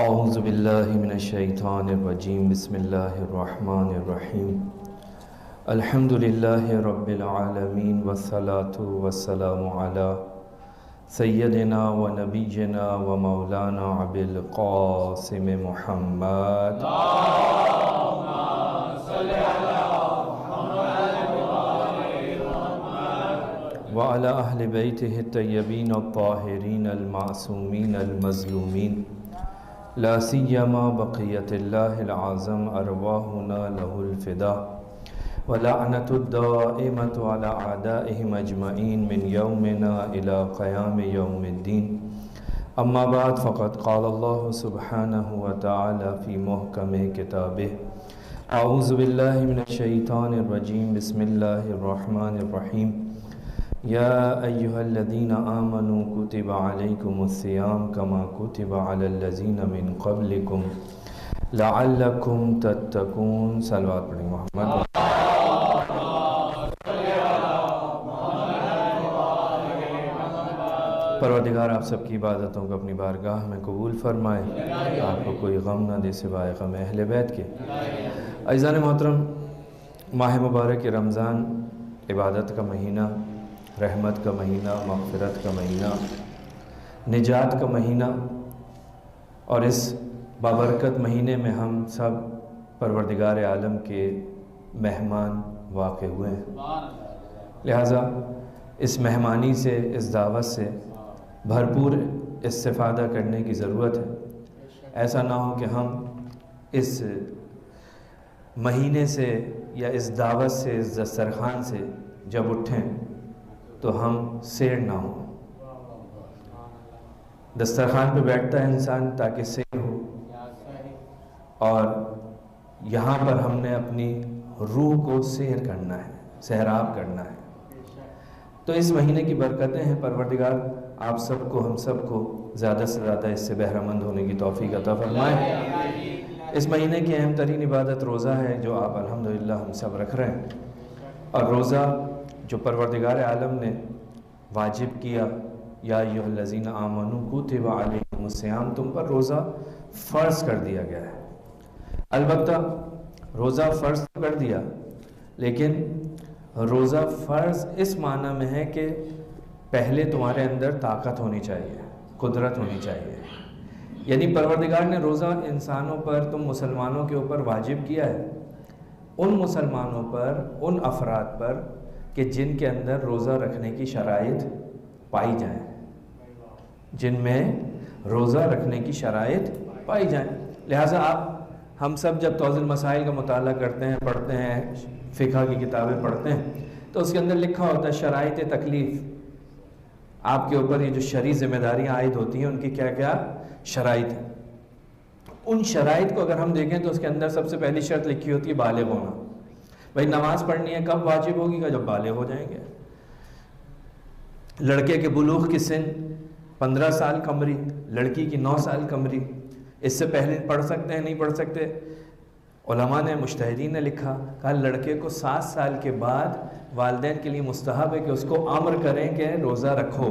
اعوذ باللہ من الشیطان الرجیم بسم اللہ الرحمن الرحیم الحمد للہ رب العالمین والصلاة والسلام علی سیدنا و نبینا و مولانا ابی القاسم محمد وعلی اہل بیتہ الطیبین الطاہرین المعصومین المظلومین لا سیما بقیت اللہ العظم ارواحنا لہ الفدا ولعنت الدائمت علی اعدائہم اجمعین من یومنا الى قیام یوم الدین اما بعد فقد قال اللہ سبحانہ وتعالی فی محکم کتابہ اعوذ باللہ من الشیطان الرجیم بسم اللہ الرحمن الرحیم یا ایہا الذین آمنوا کتب علیکم الصیام کما کتب علی الذین من قبلکم لعلکم تتقون صلوات پڑھیں محمد پروردگار آپ سب کی عبادتوں کو اپنی بارگاہ میں قبول فرمائے، آپ کو کوئی غم نہ دے سوائے غم اہل بیت کے۔ عزیزان محترم، ماہ مبارک رمضان عبادت کا مہینہ، رحمت کا مہینہ، مغفرت کا مہینہ، نجات کا مہینہ، اور اس بابرکت مہینے میں ہم سب پروردگار عالم کے مہمان واقع ہوئے ہیں، لہٰذا اس مہمانی سے، اس دعوت سے بھرپور استفادہ کرنے کی ضرورت ہے۔ ایسا نہ ہو کہ ہم اس مہینے سے یا اس دعوت سے، اس دسترخوان سے جب اٹھیں تو ہم سیر نہ ہوں۔ دسترخوان پہ بیٹھتا ہے انسان تاکہ سیر ہو، اور یہاں پر ہم نے اپنی روح کو سیر کرنا ہے، سیراب کرنا ہے۔ تو اس مہینے کی برکتیں ہیں، پروردگار آپ سب کو، ہم سب کو زیادہ سے زیادہ اس سے بہرہ مند ہونے کی توفیق عطا فرمائے۔ اس مہینے کی اہم ترین عبادت روزہ ہے، جو آپ الحمدللہ ہم سب رکھ رہے ہیں، اور روزہ جو پروردگار عالم نے واجب کیا، یا ایھا الذین آمنوا کتب علیکم الصیام، تم پر روزہ فرض کر دیا گیا ہے۔ البتہ روزہ فرض کر دیا، لیکن روزہ فرض اس معنی میں ہے کہ پہلے تمہارے اندر طاقت ہونی چاہیے، قدرت ہونی چاہیے۔ یعنی پروردگار نے روزہ انسانوں پر، تم مسلمانوں کے اوپر واجب کیا ہے، ان مسلمانوں پر، ان افراد پر کہ جن کے اندر روزہ رکھنے کی شرائط پائی جائیں، جن میں روزہ رکھنے کی شرائط پائی جائیں۔ لہٰذا ہم سب جب توضیح المسائل کا مطالعہ کرتے ہیں، پڑھتے ہیں، فقہ کی کتابیں پڑھتے ہیں، تو اس کے اندر لکھا ہوتا ہے شرائط تکلیف، آپ کے اوپر یہ جو شرعی ذمہ داریاں عائد ہوتی ہیں ان کی کیا کیا شرائط ہیں۔ ان شرائط کو اگر ہم دیکھیں تو اس کے اندر سب سے پہلی شرط لکھی ہوتی ہے بالغ ہونا۔ بھائی نماز پڑھنی ہے کب واجب ہوگی گا؟ جب بالغ ہو جائیں گے۔ لڑکے کے بلوغ کی سن 15 سال قمری، لڑکی کی 9 سال قمری، اس سے پہلے پڑھ سکتے ہیں نہیں پڑھ سکتے؟ علماء نے، مجتہدین نے لکھا، کہا لڑکے کو 7 سال کے بعد والدین کے لیے مستحب ہے کہ اس کو امر کریں کہ روزہ رکھو،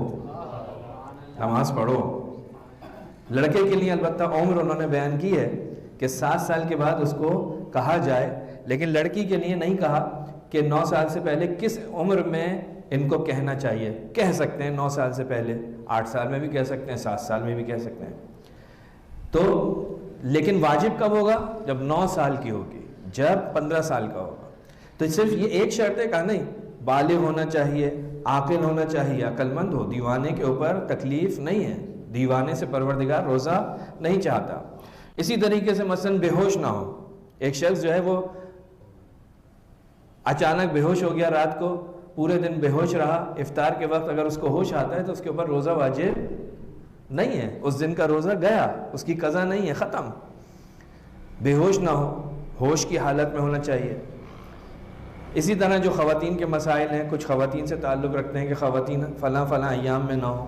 نماز پڑھو۔ لڑکے کے لیے البتہ عمر انہوں نے بیان کی ہے کہ 7 سال کے بعد اس کو کہا جائے، لیکن لڑکی کے لیے نہیں کہا کہ 9 سال سے پہلے کس عمر میں ان کو کہنا چاہیے۔ کہہ سکتے ہیں 9 سال سے پہلے، 8 سال میں بھی کہہ سکتے ہیں، 7 سال میں بھی کہہ سکتے ہیں۔ تو لیکن واجب کب ہوگا؟ جب 9 سال کی ہوگی، جب 15 سال کا ہوگا۔ تو صرف یہ ایک شرط ہے، کہا نہیں، بالغ ہونا چاہیے، عاقل ہونا چاہیے، عقل مند ہو۔ دیوانے کے اوپر تکلیف نہیں ہے، دیوانے سے پروردگار روزہ نہیں چاہتا۔ اسی طریقے سے مثلا بے ہوش نہ ہو۔ ایک شخص جو ہے وہ اچانک بے ہوش ہو گیا، رات کو پورے دن بے ہوش رہا، افطار کے وقت اگر اس کو ہوش آتا ہے تو اس کے اوپر روزہ واجب نہیں ہے، اس دن کا روزہ گیا، اس کی قضا نہیں ہے، ختم۔ بے ہوش نہ ہو، ہوش کی حالت میں ہونا چاہیے۔ اسی طرح جو خواتین کے مسائل ہیں، کچھ خواتین سے تعلق رکھتے ہیں کہ خواتین فلاں فلاں ایام میں نہ ہو۔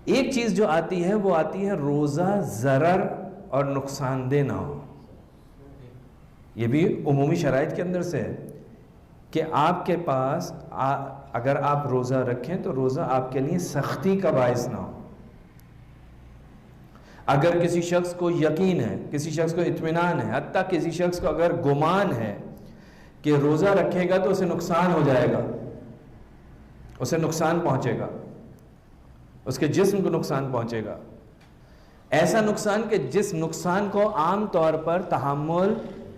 ایک چیز جو آتی ہے وہ آتی ہے روزہ ضرر اور نقصان دہ نہ ہو۔ یہ بھی عمومی شرائط کے اندر سے ہے کہ آپ کے پاس اگر آپ روزہ رکھیں تو روزہ آپ کے لیے سختی کا باعث نہ ہو۔ اگر کسی شخص کو یقین ہے، کسی شخص کو اطمینان ہے، حتیٰ کسی شخص کو اگر گمان ہے کہ روزہ رکھے گا تو اسے نقصان ہو جائے گا، اسے نقصان پہنچے گا، اس کے جسم کو نقصان پہنچے گا، ایسا نقصان کہ جس نقصان کو عام طور پر تحمل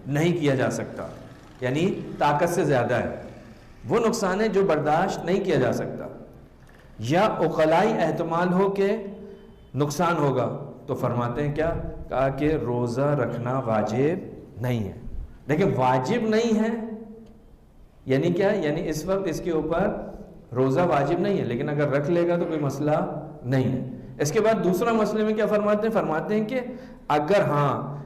نہیں کیا جا سکتا، یعنی طاقت سے زیادہ ہے، وہ نقصان ہے جو برداشت نہیں کیا جا سکتا، یا عقلائی احتمال ہو کہ نقصان ہوگا، تو فرماتے ہیں کیا؟ کہا کہ روزہ رکھنا واجب نہیں ہے۔ لیکن واجب نہیں ہے یعنی کیا؟ یعنی اس وقت اس کے اوپر روزہ واجب نہیں ہے، لیکن اگر رکھ لے گا تو کوئی مسئلہ نہیں ہے۔ اس کے بعد دوسرا مسئلے میں کیا فرماتے ہیں؟ فرماتے ہیں کہ اگر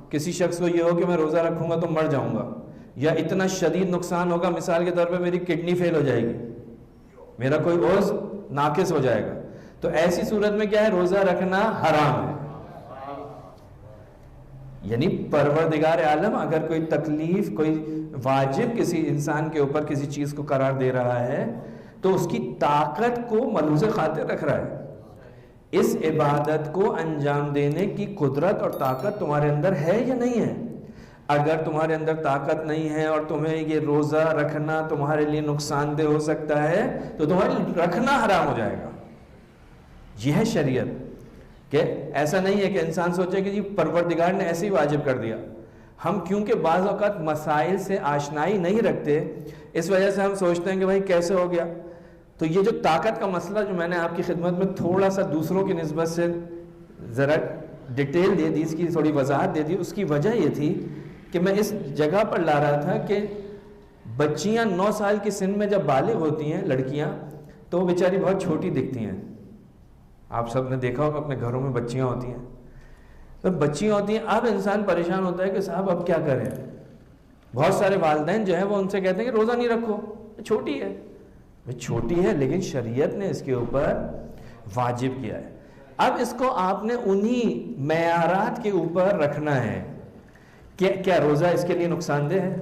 کسی شخص کو یہ ہو کہ میں روزہ رکھوں گا تو مر جاؤں گا، یا اتنا شدید نقصان ہوگا، مثال کے طور پہ میری کڈنی فیل ہو جائے گی، میرا کوئی عضو ناقص ہو جائے گا، تو ایسی صورت میں کیا ہے؟ روزہ رکھنا حرام ہے۔ یعنی پروردگار عالم اگر کوئی تکلیف، کوئی واجب کسی انسان کے اوپر کسی چیز کو قرار دے رہا ہے تو اس کی طاقت کو ملحوظ خاطر رکھ رہا ہے۔ اس عبادت کو انجام دینے کی قدرت اور طاقت تمہارے اندر ہے یا نہیں ہے؟ اگر تمہارے اندر طاقت نہیں ہے اور تمہیں یہ روزہ رکھنا تمہارے لیے نقصان دہ ہو سکتا ہے تو تمہارے رکھنا حرام ہو جائے گا۔ یہ ہے شریعت، کہ ایسا نہیں ہے کہ انسان سوچے کہ جی پروردگار نے ایسے ہی واجب کر دیا۔ ہم کیونکہ بعض اوقات مسائل سے آشنائی نہیں رکھتے، اس وجہ سے ہم سوچتے ہیں کہ بھائی کیسے ہو گیا۔ تو یہ جو طاقت کا مسئلہ جو میں نے آپ کی خدمت میں تھوڑا سا دوسروں کی نسبت سے ذرا ڈیٹیل دے دی، اس کی تھوڑی وضاحت دے دی، اس کی وجہ یہ تھی کہ میں اس جگہ پر لا رہا تھا کہ بچیاں 9 سال کی سن میں جب بالغ ہوتی ہیں لڑکیاں، تو وہ بیچاری بہت چھوٹی دکھتی ہیں۔ آپ سب نے دیکھا ہوگا اپنے گھروں میں بچیاں ہوتی ہیں، تو بچیاں ہوتی ہیں، اب انسان پریشان ہوتا ہے کہ صاحب اب کیا کریں۔ بہت سارے والدین جو ہیں وہ ان سے کہتے ہیں کہ روزہ نہیں رکھو، چھوٹی ہے۔ چھوٹی ہے لیکن شریعت نے اس کے اوپر واجب کیا ہے۔ اب اس کو آپ نے انہی معیارات کے اوپر رکھنا ہے کہ کیا روزہ اس کے لیے نقصان دہ ہے؟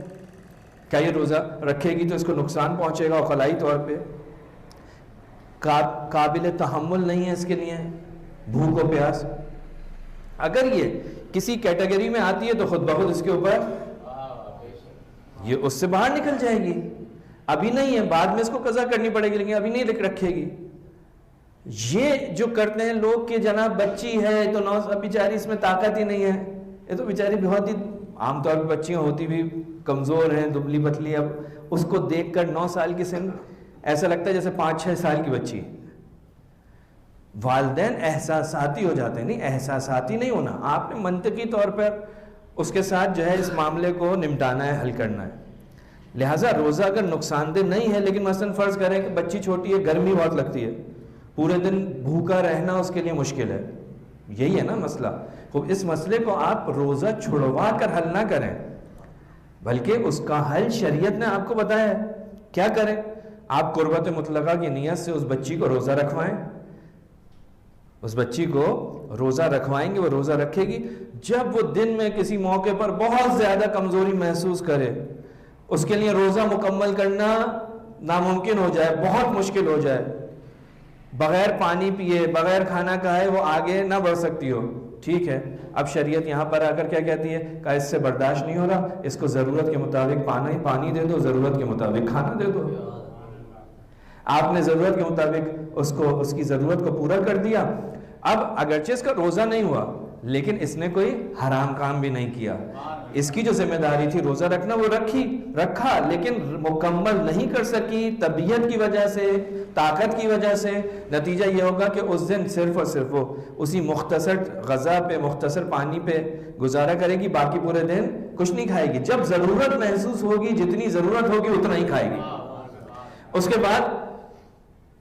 کیا یہ روزہ رکھے گی تو اس کو نقصان پہنچے گا عقلائی طور پہ؟ قابل تحمل نہیں ہے اس کے لیے بھوک و پیاس؟ اگر یہ کسی کیٹیگری میں آتی ہے تو خود بخود اس کے اوپر یہ اس سے باہر نکل جائے گی۔ ابھی نہیں ہے، بعد میں اس کو قضا کرنی پڑے گی، لیکن ابھی نہیں رکھے گی۔ یہ جو کرتے ہیں لوگ کہ جناب بچی ہے تو اب بیچاری اس میں طاقت ہی نہیں ہے، یہ تو بیچاری بہت ہی عام طور پہ بچیاں ہوتی بھی کمزور ہیں، دبلی پتلی، اب اس کو دیکھ کر 9 سال کی سن ایسا لگتا ہے جیسے 5-6 سال کی بچی۔ والدین احساساتی ہو جاتے ہیں، نہیں احساساتی نہیں ہونا، آپ نے منطقی طور پر اس کے ساتھ جو ہے اس معاملے کو نمٹانا ہے، حل کرنا ہے۔ لہٰذا روزہ اگر نقصان دہ نہیں ہے، لیکن مثلا فرض کریں کہ بچی چھوٹی ہے، گرمی بہت لگتی ہے، پورے دن بھوکا رہنا اس کے لیے مشکل ہے، یہی ہے نا مسئلہ۔ تو اس مسئلے کو آپ روزہ چھڑوا کر حل نہ کریں، بلکہ اس کا حل شریعت نے آپ کو بتایا ہے۔ کیا کریں؟ آپ قربت مطلقہ کی نیت سے اس بچی کو روزہ رکھوائیں، اس بچی کو روزہ رکھوائیں گے، وہ روزہ رکھے گی۔ جب وہ دن میں کسی موقع پر بہت زیادہ کمزوری محسوس کرے، اس کے لیے روزہ مکمل کرنا ناممکن ہو جائے، بہت مشکل ہو جائے، بغیر پانی پیے، بغیر کھانا کھائے وہ آگے نہ بڑھ سکتی ہو، ٹھیک ہے، اب شریعت یہاں پر آ کر کیا کہتی ہے کہ اس سے برداشت نہیں ہو رہا، اس کو ضرورت کے مطابق پانی دے دو، ضرورت کے مطابق کھانا دے دو۔ آپ نے ضرورت کے مطابق اس کی ضرورت کو پورا کر دیا۔ اب اگرچہ اس کا روزہ نہیں ہوا، لیکن اس نے کوئی حرام کام بھی نہیں کیا۔ اس کی جو ذمہ داری تھی روزہ رکھنا وہ رکھا، لیکن مکمل نہیں کر سکی طبیعت کی وجہ سے، طاقت کی وجہ سے۔ نتیجہ یہ ہوگا کہ اس دن صرف اور صرف وہ اسی مختصر غذا پہ، مختصر پانی پہ گزارا کرے گی، باقی پورے دن کچھ نہیں کھائے گی۔ جب ضرورت محسوس ہوگی، جتنی ضرورت ہوگی اتنا ہی کھائے گی، اس کے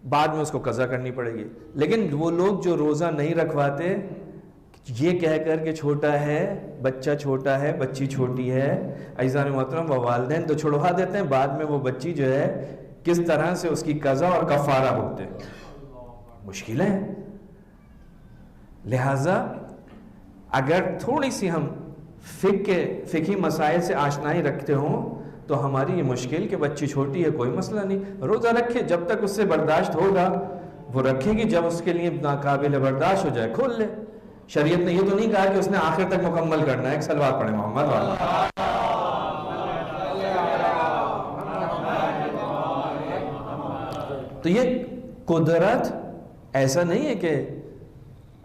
بعد میں اس کو قضا کرنی پڑے گی۔ لیکن وہ لوگ جو روزہ نہیں رکھواتے یہ کہہ کر کہ چھوٹا ہے، بچہ چھوٹا ہے، بچی چھوٹی ہے، عزیزان محترم، وہ والدین تو چھڑوا دیتے ہیں، بعد میں وہ بچی جو ہے کس طرح سے اس کی قضا اور کفارہ ہوتے مشکل ہے۔ لہٰذا اگر تھوڑی سی ہم فقہی مسائل سے آشنائی رکھتے ہوں تو ہماری یہ مشکل کہ بچی چھوٹی ہے کوئی مسئلہ نہیں، روزہ رکھے، جب تک اس سے برداشت ہوگا وہ رکھے گی، جب اس کے لیے ناقابل برداشت ہو جائے کھول لے۔ شریعت نے یہ تو نہیں کہا کہ اس نے آخر تک مکمل کرنا ہے. ایک صلوات پڑھیں محمد والا. تو یہ قدرت ایسا نہیں ہے کہ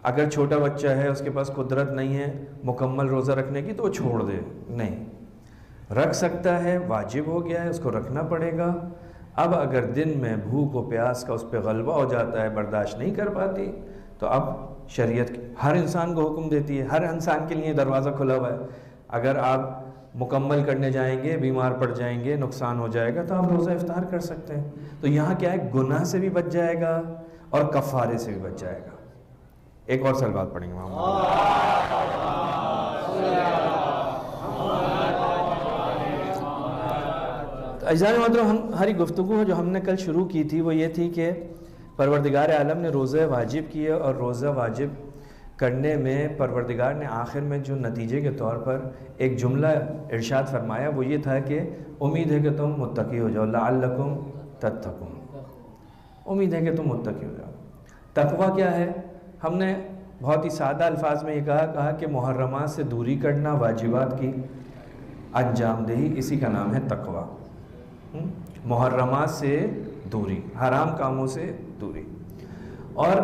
اگر چھوٹا بچہ ہے اس کے پاس قدرت نہیں ہے مکمل روزہ رکھنے کی تو وہ چھوڑ دے. نہیں, رکھ سکتا ہے, واجب ہو گیا ہے, اس کو رکھنا پڑے گا. اب اگر دن میں بھوک و پیاس کا اس پہ غلبہ ہو جاتا ہے, برداشت نہیں کر پاتی, تو اب شریعت ہر انسان کو حکم دیتی ہے, ہر انسان کے لیے دروازہ کھلا ہوا ہے. اگر آپ مکمل کرنے جائیں گے, بیمار پڑ جائیں گے, نقصان ہو جائے گا, تو آپ روزہ افطار کر سکتے ہیں. تو یہاں کیا ہے, گناہ سے بھی بچ جائے گا اور کفارے سے بھی بچ جائے گا. ایک اور صلوات پڑھیں گے. اجزاء محترم, ہماری گفتگو جو ہم نے کل شروع کی تھی وہ یہ تھی کہ پروردگار عالم نے روزہ واجب کیے, اور روزہ واجب کرنے میں پروردگار نے آخر میں جو نتیجے کے طور پر ایک جملہ ارشاد فرمایا وہ یہ تھا کہ امید ہے کہ تم متقی ہو جاؤ, لعلکم تتقون. امید ہے کہ تم متقی ہو جاؤ. تقویٰ کیا ہے؟ ہم نے بہت ہی سادہ الفاظ میں یہ کہا کہ محرمات سے دوری کرنا, واجبات کی انجام دہی, اسی کا نام ہے تقویٰ. محرمات سے دوری, حرام کاموں سے دوری. اور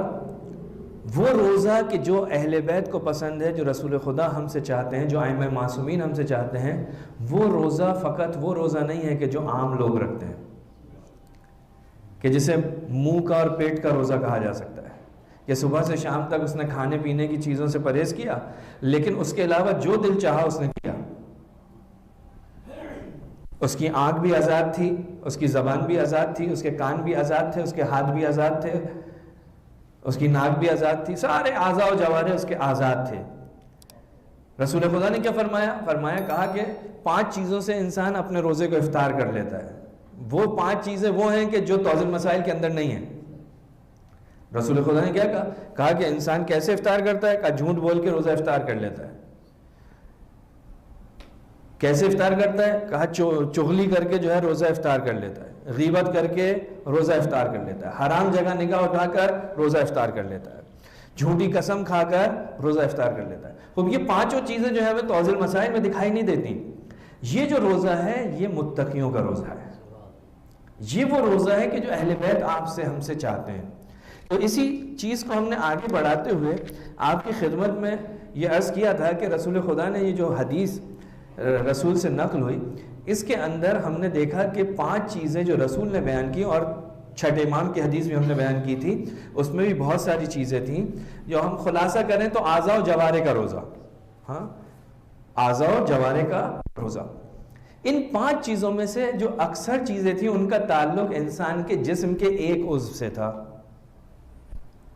وہ روزہ کہ جو اہل بیت کو پسند ہے, جو رسول خدا ہم سے چاہتے ہیں, جو ائمہ معصومین ہم سے چاہتے ہیں, وہ روزہ فقط وہ روزہ نہیں ہے کہ جو عام لوگ رکھتے ہیں, کہ جسے منہ کا اور پیٹ کا روزہ کہا جا سکتا ہے, کہ صبح سے شام تک اس نے کھانے پینے کی چیزوں سے پرہیز کیا, لیکن اس کے علاوہ جو دل چاہا اس نے کیا. اس کی آنکھ بھی آزاد تھی, اس کی زبان بھی آزاد تھی, اس کے کان بھی آزاد تھے, اس کے ہاتھ بھی آزاد تھے, اس کی ناک بھی آزاد تھی, سارے اعضاء و جوارح اس کے آزاد تھے. رسول خدا نے کیا فرمایا کہا کہ 5 چیزوں سے انسان اپنے روزے کو افطار کر لیتا ہے. وہ 5 چیزیں وہ ہیں کہ جو توزن مسائل کے اندر نہیں ہیں. رسول خدا نے کیا کہا کہ انسان کیسے افطار کرتا ہے؟ کہا جھوٹ بول کے روزہ افطار کر لیتا ہے. کیسے افطار کرتا ہے؟ کہا چغلی کر کے جو ہے روزہ افطار کر لیتا ہے, غیبت کر کے روزہ افطار کر لیتا ہے, حرام جگہ نگاہ اٹھا کر روزہ افطار کر لیتا ہے, جھوٹی قسم کھا کر روزہ افطار کر لیتا ہے. خب یہ 5 چیزیں جو ہے ہمیں توزن مسائل میں دکھائی نہیں دیتی. یہ جو روزہ ہے یہ متقیوں کا روزہ ہے, یہ وہ روزہ ہے کہ جو اہل بیت آپ سے ہم سے چاہتے ہیں. تو اسی چیز کو ہم نے آگے بڑھاتے ہوئے آپ کی خدمت میں یہ عرض کیا تھا کہ رسول خدا نے یہ جو حدیث رسول سے نقل ہوئی, اس کے اندر ہم نے دیکھا کہ 5 چیزیں جو رسول نے بیان کی, اور چھٹے امام کی حدیث بھی ہم نے بیان کی تھی, اس میں بھی بہت ساری چیزیں تھیں. جو ہم خلاصہ کریں تو اعضاء و جوارح کا روزہ, ہاں اعضاء و جوارح کا روزہ. ان 5 چیزوں میں سے جو اکثر چیزیں تھیں ان کا تعلق انسان کے جسم کے ایک عضو سے تھا.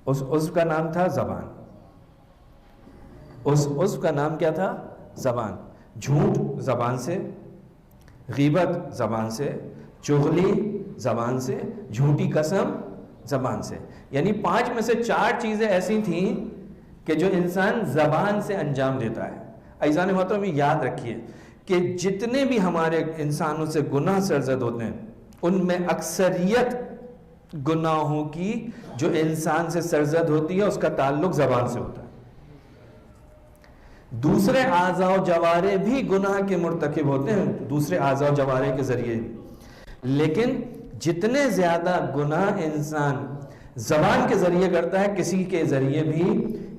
اس عضو کا نام تھا زبان. اس عضو کا نام کیا تھا؟ زبان. جھوٹ زبان سے, غیبت زبان سے, چغلی زبان سے, جھوٹی قسم زبان سے. یعنی 5 میں سے 4 چیزیں ایسی تھیں کہ جو انسان زبان سے انجام دیتا ہے. عزیزان محترم یاد رکھیے کہ جتنے بھی ہمارے انسانوں سے گناہ سرزد ہوتے ہیں ان میں اکثریت گناہوں کی جو انسان سے سرزد ہوتی ہے اس کا تعلق زبان سے ہوتا ہے. دوسرے اعضاء و جوارح بھی گناہ کے مرتکب ہوتے ہیں دوسرے اعضاء و جوارح کے ذریعے, لیکن جتنے زیادہ گناہ انسان زبان کے ذریعے کرتا ہے کسی کے ذریعے بھی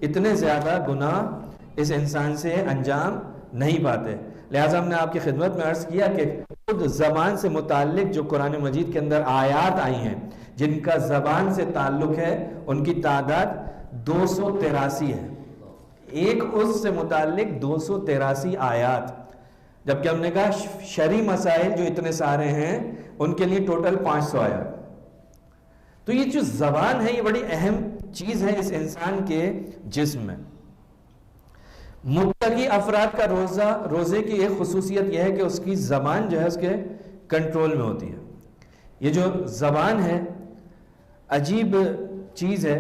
اتنے زیادہ گناہ اس انسان سے انجام نہیں پاتے. لہٰذا ہم نے آپ کی خدمت میں عرض کیا کہ خود زبان سے متعلق جو قرآن مجید کے اندر آیات آئی ہیں جن کا زبان سے تعلق ہے ان کی تعداد 283 ہے. ایک عضو سے متعلق 283 آیات, جبکہ ہم نے کہا شرعی مسائل جو اتنے سارے ہیں ان کے لیے ٹوٹل 500 آیات. تو یہ جو زبان ہے یہ بڑی اہم چیز ہے اس انسان کے جسم میں. متقی افراد کا روزے کی ایک خصوصیت یہ ہے کہ اس کی زبان جو ہے اس کے کنٹرول میں ہوتی ہے. یہ جو زبان ہے عجیب چیز ہے.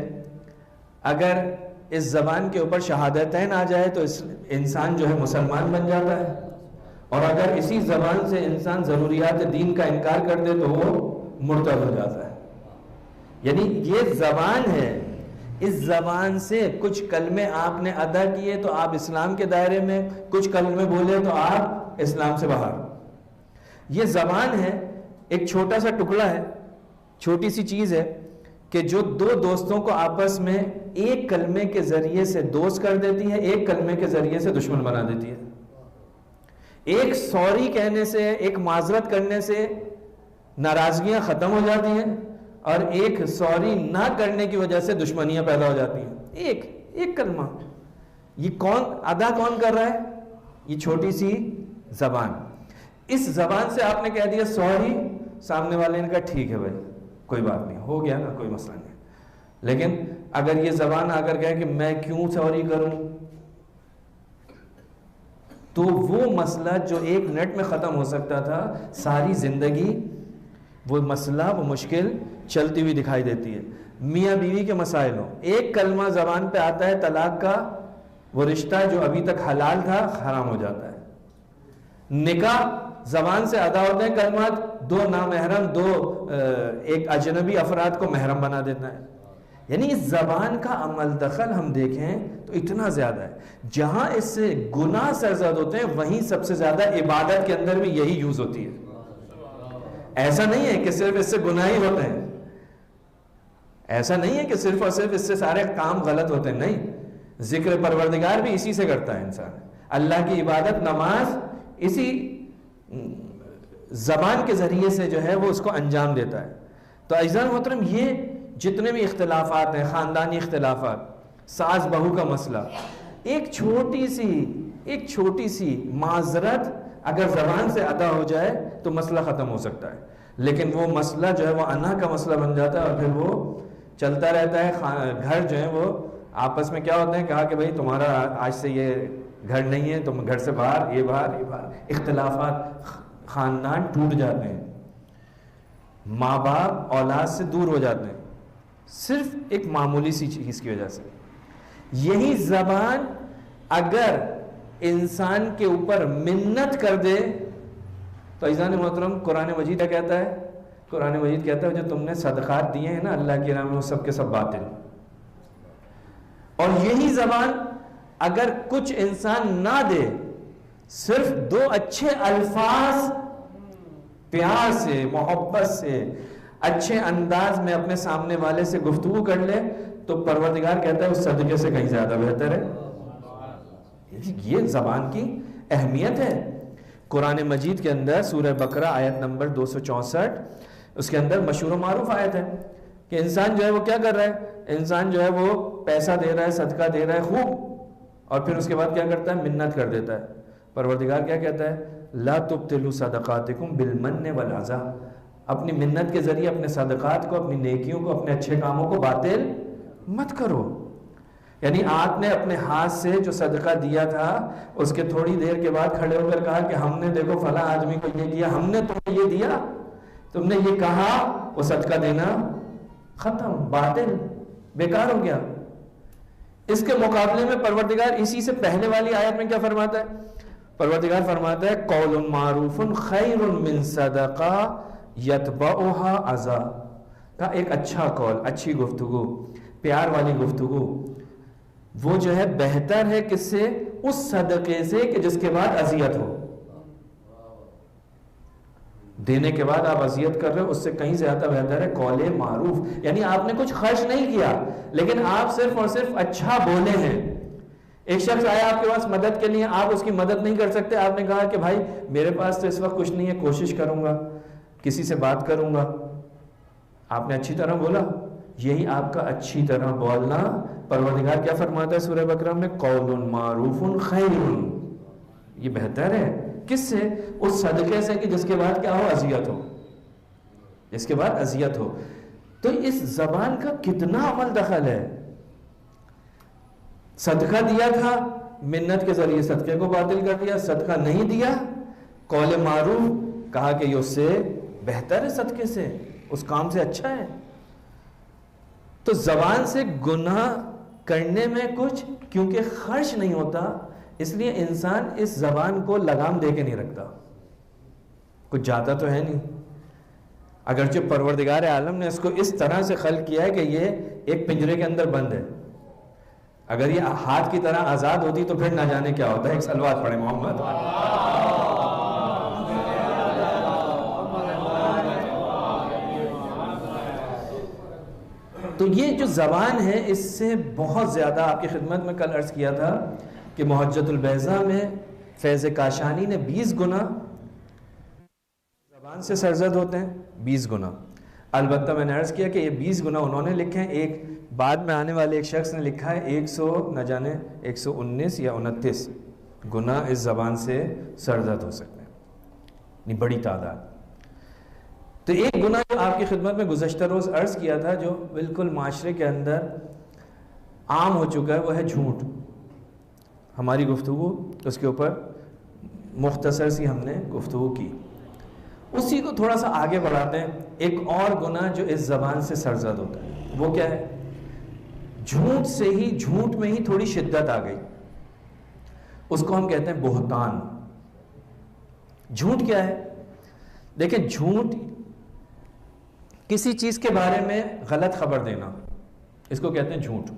اگر اس زبان کے اوپر شہادتین آ جائے تو اس انسان جو ہے مسلمان بن جاتا ہے, اور اگر اسی زبان سے انسان ضروریات دین کا انکار کر دے تو وہ مرتد ہو جاتا ہے. یعنی یہ زبان ہے اس زبان سے کچھ کلمے آپ نے ادا کیے تو آپ اسلام کے دائرے میں، کچھ کلمے بولے تو آپ اسلام سے باہر۔ یہ زبان ہے، ایک چھوٹا سا ٹکڑا ہے، چھوٹی سی چیز ہے کہ جو دو دوستوں کو آپس میں ایک کلمے کے ذریعے سے دوست کر دیتی ہے، ایک کلمے کے ذریعے سے دشمن بنا دیتی ہے۔ ایک سوری کہنے سے، ایک معذرت کرنے سے ناراضگیاں ختم ہو جاتی ہیں، اور ایک سوری نہ کرنے کی وجہ سے دشمنیاں پیدا ہو جاتی ہیں۔ ایک کلمہ، یہ کون کر رہا ہے؟ یہ چھوٹی سی زبان۔ اس زبان سے آپ نے کہہ دیا سوری، سامنے والے نے کہا ٹھیک ہے بھائی کوئی بات نہیں، ہو گیا نا، کوئی مسئلہ نہیں۔ لیکن اگر یہ زبان آ کر کہے کہ میں کیوں سوری کروں، تو وہ مسئلہ جو ایک منٹ میں ختم ہو سکتا تھا، ساری زندگی وہ مسئلہ، وہ مشکل چلتی ہوئی دکھائی دیتی ہے۔ میاں بیوی کے مسائل ہوں، ایک کلمہ زبان پہ آتا ہے طلاق کا، وہ رشتہ جو ابھی تک حلال تھا حرام ہو جاتا ہے۔ نکاح زبان سے ادا ہوتے ہیں کلمات، دو نامحرم، ایک اجنبی افراد کو محرم بنا دیتا ہے۔ یعنی اس زبان کا عمل دخل ہم دیکھیں تو اتنا زیادہ ہے۔ جہاں اس سے گناہ سرزد ہوتے ہیں وہیں سب سے زیادہ عبادت کے اندر بھی یہی یوز ہوتی ہے۔ ایسا نہیں ہے کہ صرف اس سے گناہ ہی ہوتے ہیں، ایسا نہیں ہے کہ صرف اور صرف اس سے سارے کام غلط ہوتے ہیں، نہیں، ذکر پروردگار بھی اسی سے کرتا ہے انسان۔ اللہ کی عبادت، نماز اسی زبان کے ذریعے سے جو ہے وہ اس کو انجام دیتا ہے۔ تو عزیزان محترم، یہ جتنے بھی اختلافات ہیں، خاندانی اختلافات، ساس بہو کا مسئلہ، ایک چھوٹی سی معذرت اگر زبان سے ادا ہو جائے تو مسئلہ ختم ہو سکتا ہے۔ لیکن وہ مسئلہ جو ہے وہ انا کا مسئلہ بن جاتا ہے، اور پھر وہ چلتا رہتا ہے۔ گھر جو ہے وہ آپس میں کیا ہوتے ہیں، کہا کہ بھائی تمہارا آج سے یہ گھر نہیں ہے، تم گھر سے باہر، یہ باہر، اختلافات، خاندان ٹوٹ جاتے ہیں، ماں باپ اولاد سے دور ہو جاتے ہیں، صرف ایک معمولی سی چیز کی وجہ سے۔ یہی زبان اگر انسان کے اوپر منت کر دے تو عزیزان محترم قرآن مجید کیا کہتا ہے؟ قرآن مجید کہتا ہے جو تم نے صدقات دیے ہیں نا اللہ کی راہ میں، وہ سب کے سب باطل۔ اور یہی زبان اگر کچھ انسان نہ دے، صرف دو اچھے الفاظ پیار سے، محبت سے، اچھے انداز میں اپنے سامنے والے سے گفتگو کر لے تو پروردگار کہتا ہے اس صدقے سے کہیں زیادہ بہتر ہے۔ یہ زبان کی اہمیت ہے۔ قرآن مجید کے اندر سورہ بقرہ آیت نمبر 264، اس کے اندر مشہور و معروف آیت ہے کہ انسان جو ہے وہ کیا کر رہا ہے، انسان جو ہے وہ پیسہ دے رہا ہے، صدقہ دے رہا ہے خوب، اور پھر اس کے بعد کیا کرتا ہے، منت کر دیتا ہے۔ پروردگار کیا کہتا ہے، لا تبطلوا صدقاتکم بالمن والعذا، اپنی منت کے ذریعے اپنے صدقات کو، اپنی نیکیوں کو، اپنے اچھے کاموں کو باطل مت کرو۔ یعنی آپ نے اپنے ہاتھ سے جو صدقہ دیا تھا اس کے تھوڑی دیر کے بعد کھڑے ہو کر کہا کہ ہم نے دیکھو فلاں آدمی کو یہ دیا، ہم نے تمہیں یہ دیا، تم نے یہ کہا، وہ صدقہ دینا ختم، باطل، بیکار ہو گیا۔ اس کے مقابلے میں پروردگار اسی سے پہلے والی آیت میں کیا فرماتا ہے؟ پروردگار فرماتا ہے قول معروف خیر من صدقہ یتبعها اذی، کا ایک اچھا قول، اچھی گفتگو، پیار والی گفتگو، وہ جو ہے بہتر ہے کس سے؟ اس صدقے سے کہ جس کے بعد اذیت ہو۔ دینے کے بعد آپ اذیت کر رہے ہو، اس سے کہیں زیادہ بہتر ہے قول معروف۔ یعنی آپ نے کچھ خرچ نہیں کیا لیکن آپ صرف اور صرف اچھا بولے ہیں۔ ایک شخص آیا آپ کے پاس مدد کے لیے، آپ اس کی مدد نہیں کر سکتے، آپ نے کہا کہ بھائی میرے پاس تو اس وقت کچھ نہیں ہے، کوشش کروں گا، کسی سے بات کروں گا۔ آپ نے اچھی طرح بولا، یہی آپ کا اچھی طرح بولنا پروردگار کیا فرماتا ہے سورہ بقرہ میں؟ قول معروف خیر، یہ بہتر ہے کس سے؟ اس صدقے سے کہ جس کے بعد کیا ہو؟ اذیت ہو، جس کے بعد اذیت ہو۔ تو اس زبان کا کتنا عمل دخل ہے۔ صدقہ دیا تھا، منت کے ذریعے صدقے کو باطل کر دیا، صدقہ نہیں دیا، قول معروف کہا کہ یہ اس سے بہتر ہے، صدقے سے، اس کام سے اچھا ہے۔ تو زبان سے گناہ کرنے میں کچھ کیونکہ خرچ نہیں ہوتا، اس لیے انسان اس زبان کو لگام دے کے نہیں رکھتا، کچھ جاتا تو ہے نہیں۔ اگرچہ پروردگار عالم نے اس کو اس طرح سے خلق کیا ہے کہ یہ ایک پنجرے کے اندر بند ہے، اگر یہ ہاتھ کی طرح آزاد ہوتی تو پھر نہ جانے کیا ہوتا ہے. ایک صلوات پڑھے محمد. تو یہ جو زبان ہے اس سے بہت زیادہ، آپ کی خدمت میں کل عرض کیا تھا کہ محجت البیضاء میں فیض کاشانی نے 20 گنا زبان سے سرزد ہوتے ہیں، 20 گنا. البتہ میں نے عرض کیا کہ یہ 20 گنا انہوں نے لکھے ہیں، ایک بعد میں آنے والے ایک شخص نے لکھا ہے 119 یا 29 گنا اس زبان سے سرزد ہو سکتے ہیں. یہ بڑی تعداد. تو ایک گناہ جو آپ کی خدمت میں گزشتہ روز عرض کیا تھا، جو بالکل معاشرے کے اندر عام ہو چکا ہے، وہ ہے جھوٹ. ہماری گفتگو اس کے اوپر مختصر سی ہم نے گفتگو کی. اسی کو تھوڑا سا آگے بڑھاتے ہیں. ایک اور گناہ جو اس زبان سے سرزد ہوتا ہے وہ کیا ہے؟ جھوٹ سے ہی، جھوٹ میں ہی تھوڑی شدت آ گئی، اس کو ہم کہتے ہیں بہتان. جھوٹ کیا ہے؟ دیکھیں، جھوٹ کسی چیز کے بارے میں غلط خبر دینا، اس کو کہتے ہیں جھوٹ.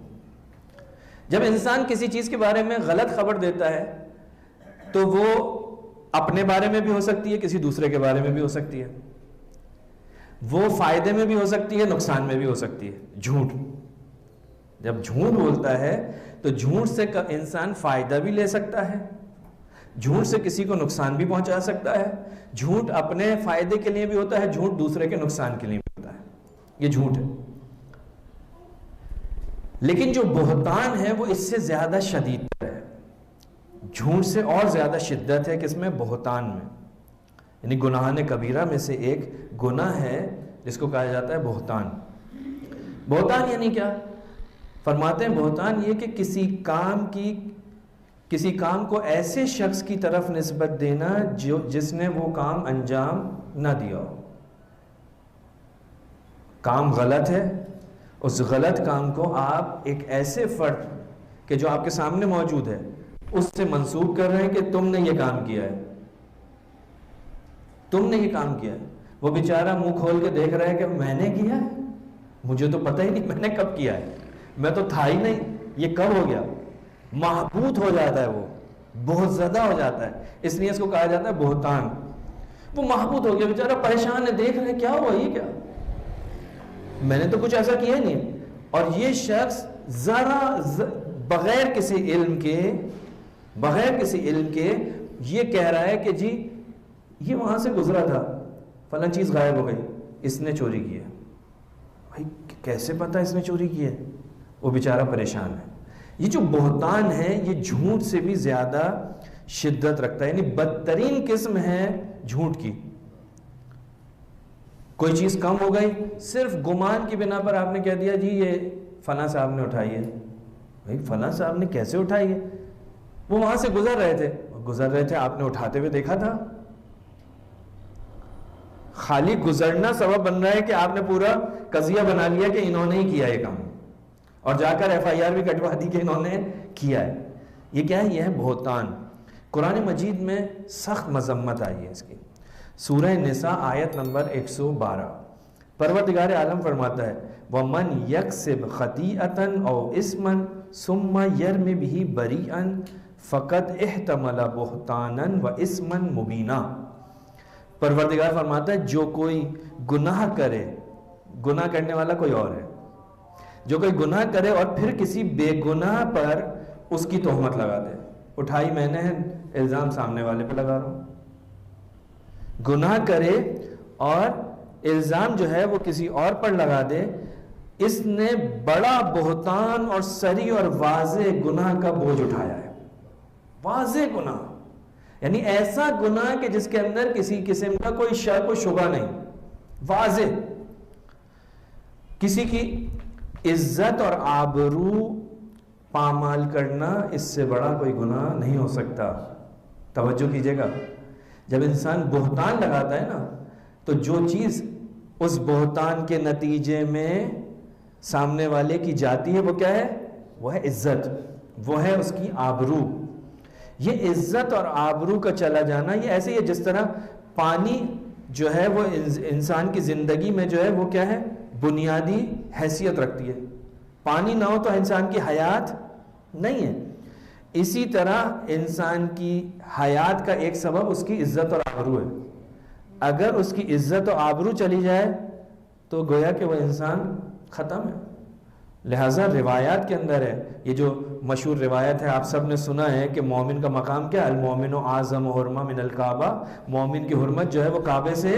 جب انسان کسی چیز کے بارے میں غلط خبر دیتا ہے تو وہ اپنے بارے میں بھی ہو سکتی ہے، کسی دوسرے کے بارے میں بھی ہو سکتی ہے، وہ فائدے میں بھی ہو سکتی ہے، نقصان میں بھی ہو سکتی ہے. جھوٹ، جب جھوٹ بولتا ہے تو جھوٹ سے انسان فائدہ بھی لے سکتا ہے، جھوٹ سے کسی کو نقصان بھی پہنچا سکتا ہے. جھوٹ اپنے فائدے کے لیے بھی ہوتا ہے، جھوٹ دوسرے کے نقصان کے لیے بھی ہوتا ہے. یہ جھوٹ ہے. لیکن جو بہتان ہے وہ اس سے زیادہ شدید ہے. جھوٹ سے اور زیادہ شدت ہے کس میں؟ بہتان میں. یعنی گناہ کبیرہ میں سے ایک گناہ ہے جس کو کہا جاتا ہے بہتان. بہتان یعنی کیا؟ فرماتے ہیں بہتان یہ کہ کسی کام کو ایسے شخص کی طرف نسبت دینا جس نے وہ کام انجام نہ دیا ہو. کام غلط ہے، اس غلط کام کو آپ ایک ایسے فرد کہ جو آپ کے سامنے موجود ہے اس سے منسوب کر رہے ہیں کہ تم نے یہ کام کیا ہے، تم نے یہ کام کیا ہے. وہ بیچارہ منہ کھول کے دیکھ رہا ہے کہ میں نے کیا ہے، مجھے تو پتہ ہی نہیں میں نے کب کیا ہے، میں تو تھا ہی نہیں، یہ کب ہو گیا. محبوط ہو جاتا ہے، وہ بہت زیادہ ہو جاتا ہے. اس لیے اس کو کہا جاتا ہے بہتان. وہ محبوط ہو گیا، بیچارہ پریشان ہے، دیکھ رہے کیا ہوا، یہ کیا، میں نے تو کچھ ایسا کیا ہی نہیں. اور یہ شخص بغیر کسی علم کے یہ کہہ رہا ہے کہ جی یہ وہاں سے گزرا تھا، فلاں چیز غائب ہو گئی، اس نے چوری کی ہے. بھائی کیسے پتا اس نے چوری کی ہے؟ وہ بیچارہ پریشان ہے. یہ جو بہتان ہے یہ جھوٹ سے بھی زیادہ شدت رکھتا ہے، یعنی بدترین قسم ہے جھوٹ کی. کوئی چیز کم ہو گئی، صرف گمان کی بنا پر آپ نے کہہ دیا جی یہ فلاں صاحب نے اٹھائی ہے. بھائی فلاں صاحب نے کیسے اٹھائی ہے؟ وہ وہاں سے گزر رہے تھے، آپ نے اٹھاتے ہوئے دیکھا تھا. خالی گزرنا سبب بن رہا ہے کہ آپ نے پورا قضیہ بنا لیا کہ انہوں نے ہی کیا یہ کام، اور جا کر FIR بھی کٹوا دی کہ انہوں نے کیا ہے. یہ کیا ہے؟ یہ ہے بہتان. قرآن مجید میں سخت مذمت آئی ہے اس کی. سورہ نساء آیت نمبر 112 پروردگار عالم فرماتا ہے وَمَنْ يَكْسِبْ خَطِيئَةً أَوْ إِثْمًا ثُمَّ يَرْمِ بِهِ بَرِيئًا فَقَدْ احْتَمَلَ بُهْتَانًا وَإِثْمًا مُبِينًا. پروردگار فرماتا ہے جو کوئی گناہ کرے، گناہ کرنے والا کوئی اور ہے، جو کوئی گناہ کرے اور پھر کسی بے گناہ پر اس کی تہمت لگا دے. اٹھائی میں نے، الزام سامنے والے پہ لگا رہا ہوں. گناہ کرے اور الزام جو ہے وہ کسی اور پر لگا دے، اس نے بڑا بہتان اور سری اور واضح گناہ کا بوجھ اٹھایا ہے. واضح گناہ یعنی ایسا گناہ کہ جس کے اندر کسی قسم کا کوئی شک و شبہ نہیں، واضح. کسی کی عزت اور آبرو پامال کرنا اس سے بڑا کوئی گناہ نہیں ہو سکتا. توجہ کیجئے گا، جب انسان بہتان لگاتا ہے نا تو جو چیز اس بہتان کے نتیجے میں سامنے والے کی جاتی ہے وہ کیا ہے؟ وہ ہے عزت، وہ ہے اس کی آبرو. یہ عزت اور آبرو کا چلا جانا یہ ایسے ہی ہے جس طرح پانی جو ہے وہ انسان کی زندگی میں جو ہے وہ کیا ہے؟ بنیادی حیثیت رکھتی ہے. پانی نہ ہو تو انسان کی حیات نہیں ہے۔ اسی طرح انسان کی حیات کا ایک سبب اس کی عزت اور آبرو ہے۔ اگر اس کی عزت و آبرو چلی جائے تو گویا کہ وہ انسان ختم ہے۔ لہٰذا روایات کے اندر ہے، یہ جو مشہور روایت ہے آپ سب نے سنا ہے کہ مومن کا مقام کیا ہے؟ المومن اعظم حرمہ من الکعبہ، مومن کی حرمت جو ہے وہ کعبے سے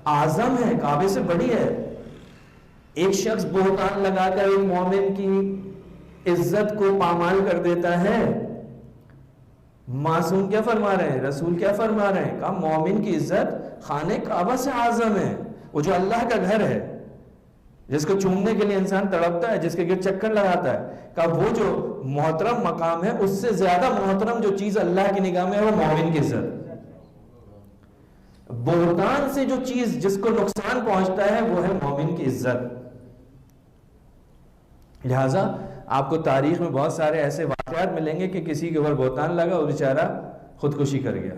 اعظم ہے، کعبے سے بڑی ہے۔ ایک شخص بہتان لگا کر ایک مومن کی عزت کو پامال کر دیتا ہے۔ معصوم کیا فرما رہے ہیں؟ رسول کیا فرما رہے ہیں؟ کہا مومن کی عزت خانہ کعبہ سے اعظم ہے، وہ جو اللہ کا گھر ہے، جس کو چومنے کے لیے انسان تڑپتا ہے، جس کے گرد چکر لگاتا ہے، کہا وہ جو محترم مقام ہے اس سے زیادہ محترم جو چیز اللہ کی نگاہ میں ہے وہ مومن کی عزت۔ بہتان سے جو چیز جس کو نقصان پہنچتا ہے وہ ہے مومن کی عزت۔ لہٰذا آپ کو تاریخ میں بہت سارے ایسے واقعات ملیں گے کہ کسی کے اوپر بہتان لگا اور بیچارہ خودکشی کر گیا،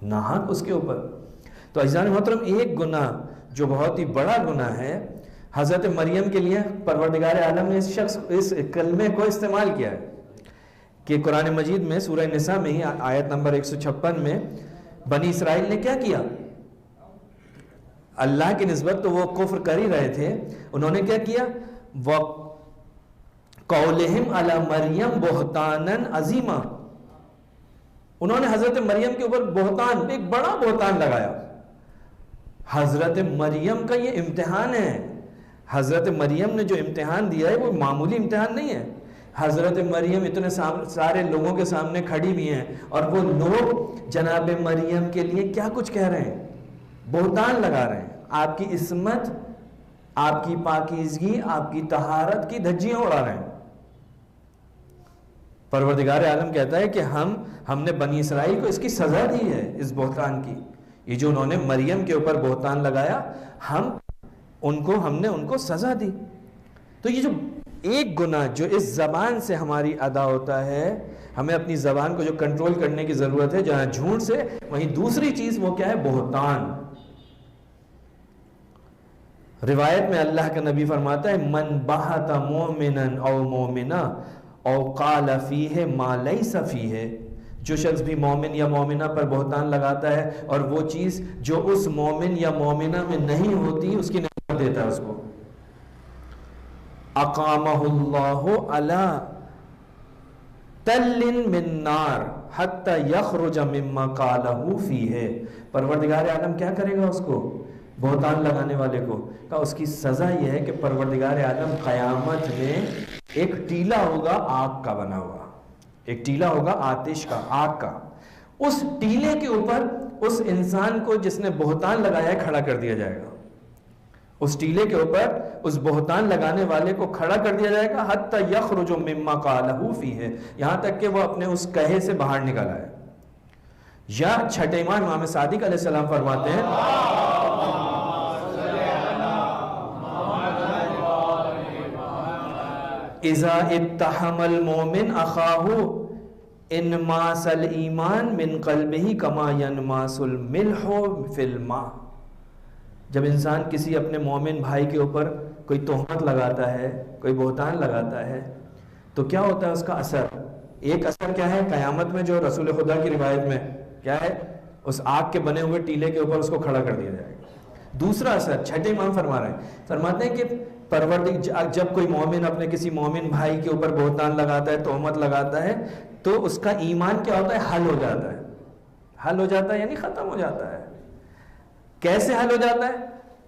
ناحق اس کے اوپر۔ تو عزیزان محترم، ایک گناہ جو بہت ہی بڑا گناہ ہے، حضرت مریم کے لیے پروردگار عالم نے اس کلمے کو استعمال کیا ہے کہ قرآن مجید میں سورہ نساء میں ہی آیت نمبر 156 میں بنی اسرائیل نے کیا کیا؟ اللہ کی نسبت تو وہ کفر کر ہی رہے تھے، انہوں نے کیا کیا؟ قولہم علی مریم بہتانا عظیما، انہوں نے حضرت مریم کے اوپر بہتان، ایک بڑا بہتان لگایا۔ حضرت مریم کا یہ امتحان ہے، حضرت مریم نے جو امتحان دیا ہے وہ معمولی امتحان نہیں ہے۔ حضرت مریم اتنے سارے لوگوں کے سامنے کھڑی بھی ہیں اور وہ لوگ جناب مریم کے لیے کیا کچھ کہہ رہے ہیں، بہتان لگا رہے ہیں، آپ کی عصمت، آپ کی پاکیزگی، آپ کی طہارت کی دھجیاں اڑا رہے ہیں۔ پروردگار عالم کہتا ہے کہ ہم نے بنی اسرائیل کو اس کی سزا دی ہے، اس بہتان کی، یہ جو انہوں نے مریم کے اوپر بہتان لگایا، ہم نے ان کو سزا دی۔ تو یہ جو ایک گناہ جو اس زبان سے ہماری ادا ہوتا ہے، ہمیں اپنی زبان کو جو کنٹرول کرنے کی ضرورت ہے، جہاں جھوٹ سے وہیں دوسری چیز وہ کیا ہے؟ بہتان۔ روایت میں اللہ کا نبی فرماتا ہے من بہت مومنا او مومنا او قال فیہ ما لیس فیہ، جو شخص بھی مومن یا مومنہ پر بہتان لگاتا ہے اور وہ چیز جو اس مومن یا مومنہ میں نہیں ہوتی اس کی نسبت دیتا ہے اس کو، اقامہ اللہ علی تل من نار حتی یخرج مما قالہ فیہ، پروردگار عالم کیا کرے گا اس کو؟ بہتان لگانے والے کو، کہ اس کی سزا یہ ہے کہ پروردگار عالم قیامت میں ایک ٹیلا ہوگا آگ کا بنا ہوا، ایک ٹیلا ہوگا آتش کا، آگ کا، اس ٹیلے کے اوپر اس انسان کو جس نے بہتان لگایا ہے کھڑا کر دیا جائے گا، اس ٹیلے کے اوپر اس بہتان لگانے والے کو کھڑا کر دیا جائے گا حتی یخرج مما قالہ فیہ، یہاں تک کہ وہ اپنے اس کہے سے باہر نکل آئے۔ یا چھٹے امام امام صادق علیہ السلام فرماتے ہیں اذا اتہم المومن اخاہ انماس الایمان من قلبہ کما ینماس الملح فی الماء، جب انسان کسی اپنے مومن بھائی کے اوپر کوئی تہمت لگاتا ہے، کوئی بہتان لگاتا ہے، تو کیا ہوتا ہے اس کا اثر؟ ایک اثر کیا ہے قیامت میں جو رسول خدا کی روایت میں کیا ہے؟ اس آگ کے بنے ہوئے ٹیلے کے اوپر اس کو کھڑا کر دیا جائے گا۔ دوسرا اثر چھٹے امام فرما رہے ہیں، فرماتے ہیں کہ جب کوئی مومن اپنے کسی مومن بھائی کے اوپر بہتان لگاتا ہے، تہمت لگاتا ہے، تو اس کا ایمان کیا ہوتا ہے؟ حل ہو جاتا ہے، حل ہو جاتا ہے یعنی ختم ہو جاتا ہے۔ کیسے حل ہو جاتا ہے؟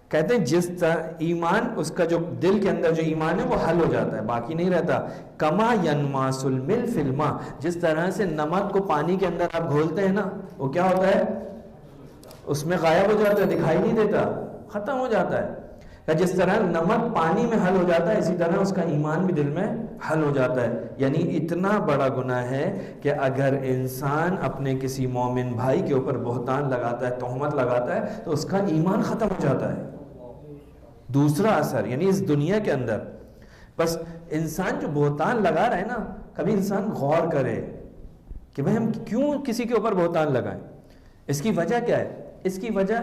کہتے ہیں جس طرح ایمان، اس کا جو دل کے اندر جو ایمان ہے وہ حل ہو جاتا ہے، باقی نہیں رہتا۔ کما ینماس الملح فی الماء، جس طرح سے نمک کو پانی کے اندر آپ گھولتے ہیں نا، وہ کیا ہوتا ہے؟ اس میں غائب ہو جاتا ہے، دکھائی نہیں دیتا، ختم ہو جاتا ہے۔ جس طرح نمک پانی میں حل ہو جاتا ہے، اسی طرح اس کا ایمان بھی دل میں حل ہو جاتا ہے۔ یعنی اتنا بڑا گناہ ہے کہ اگر انسان اپنے کسی مومن بھائی کے اوپر بہتان لگاتا ہے، تہمت لگاتا ہے، تو اس کا ایمان ختم ہو جاتا ہے۔ دوسرا اثر یعنی اس دنیا کے اندر، بس انسان جو بہتان لگا رہا ہے نا، کبھی انسان غور کرے کہ بھئی ہم کیوں کسی کے اوپر بہتان لگائیں، اس کی وجہ کیا ہے؟ اس کی وجہ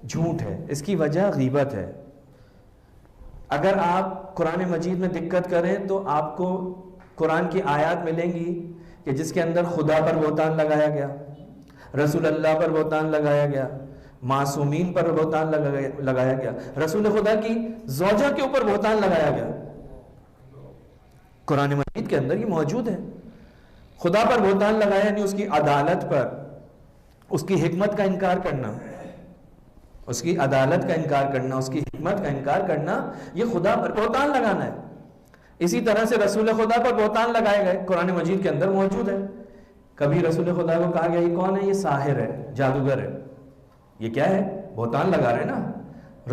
جھوٹ ہے، اس کی وجہ غیبت ہے۔ اگر آپ قرآن مجید میں دقت کریں تو آپ کو قرآن کی آیات ملیں گی کہ جس کے اندر خدا پر بہتان لگایا گیا، رسول اللہ پر بہتان لگایا گیا، معصومین پر بہتان لگایا گیا، رسول خدا کی زوجہ کے اوپر بہتان لگایا گیا. قرآن مجید کے اندر یہ موجود ہے. خدا پر بہتان لگایا یعنی اس کی عدالت پر، اس کی حکمت کا انکار کرنا، اس کی عدالت کا انکار کرنا، اس کی حکمت کا انکار کرنا، یہ خدا پر بہتان لگانا ہے. اسی طرح سے رسول خدا پر بہتان لگائے گئے، قرآن مجید کے اندر موجود ہے. کبھی رسول خدا کو کہا گیا یہ کون ہے؟ یہ ساحر ہے، جادوگر ہے. یہ کیا ہے؟ بہتان لگا رہے نا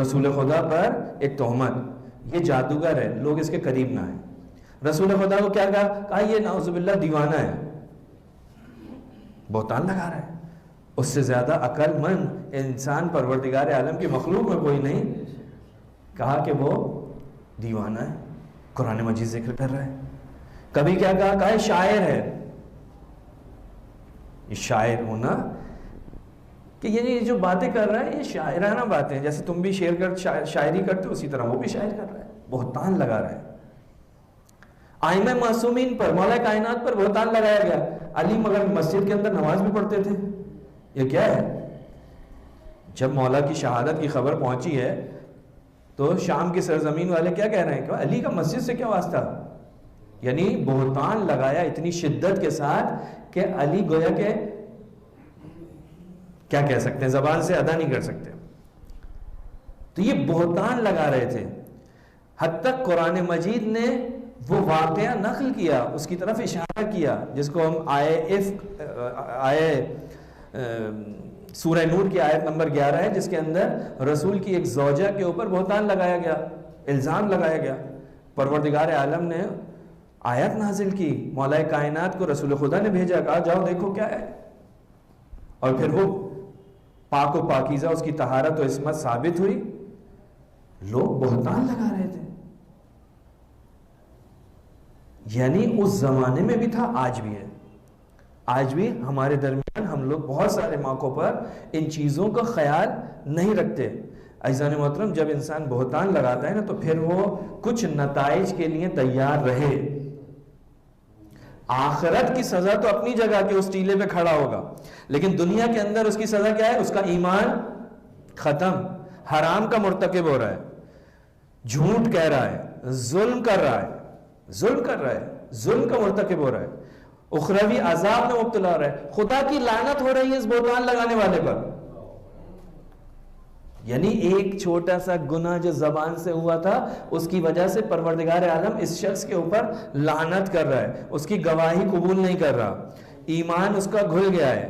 رسول خدا پر ایک تہمت، یہ جادوگر ہے، لوگ اس کے قریب نہ آئیں. رسول خدا کو کیا کہا یہ نعوذ باللہ دیوانہ ہے، بہتان لگا رہا ہے. اس سے زیادہ عقل مند انسان پروردگار عالم کی مخلوق میں کوئی نہیں، کہا کہ وہ دیوانہ ہے. قرآن مجید ذکر کر رہا ہے. کبھی کیا کہا ہے شاعر ہے. یہ شاعر ہونا کہ یہ جو باتیں کر رہا ہے یہ شاعرانہ باتیں، جیسے تم بھی شاعری کرتے ہو اسی طرح وہ بھی شاعر کر رہا ہے، بہتان لگا رہا ہے. ائمہ معصومین پر، مولا کائنات پر بہتان لگایا گیا. علی مگر مسجد کے اندر نماز بھی پڑھتے تھے. یہ کیا ہے؟ جب مولا کی شہادت کی خبر پہنچی ہے تو شام کی سرزمین والے کیا کہہ رہے ہیں کہ علی کا مسجد سے کیا واسطہ؟ یعنی بہتان لگایا اتنی شدت کے ساتھ کہ علی گویا کہ کیا کہہ سکتے ہیں، زبان سے ادا نہیں کر سکتے. تو یہ بہتان لگا رہے تھے. حتی تک قرآن مجید نے وہ واقعہ نقل کیا، اس کی طرف اشارہ کیا جس کو ہم سورہ نور کی آیت نمبر 11 ہے، جس کے اندر رسول کی ایک زوجہ کے اوپر بہتان لگایا گیا، الزام لگایا گیا. پروردگار عالم نے آیت نازل کی، مولا کائنات کو رسول خدا نے بھیجا، کہا جاؤ دیکھو کیا ہے. اور پھر وہ پاک و پاکیزہ، اس کی طہارت و عصمت ثابت ہوئی. لوگ بہتان لگا رہے تھے. یعنی اس زمانے میں بھی تھا، آج بھی ہے. آج بھی ہمارے درمیان ہم لوگ بہت سارے موقعوں پر ان چیزوں کا خیال نہیں رکھتے. عزیزان محترم، جب انسان بہتان لگاتا ہے نا تو پھر وہ کچھ نتائج کے لیے تیار رہے. آخرت کی سزا تو اپنی جگہ کے اس ٹیلے پہ کھڑا ہوگا، لیکن دنیا کے اندر اس کی سزا کیا ہے؟ اس کا ایمان ختم، حرام کا مرتکب ہو رہا ہے، جھوٹ کہہ رہا ہے، ظلم کر رہا ہے، ظلم کا مرتکب ہو رہا ہے، اخروی عذاب میں مبتلا ہو رہا ہے. خدا کی لعنت ہو رہی ہے اس بہتان لگانے والے پر. یعنی ایک چھوٹا سا گناہ جو زبان سے ہوا تھا اس کی وجہ سے پروردگار عالم اس شخص کے اوپر لعنت کر رہا ہے، اس کی گواہی قبول نہیں کر رہا، ایمان اس کا گھل گیا ہے.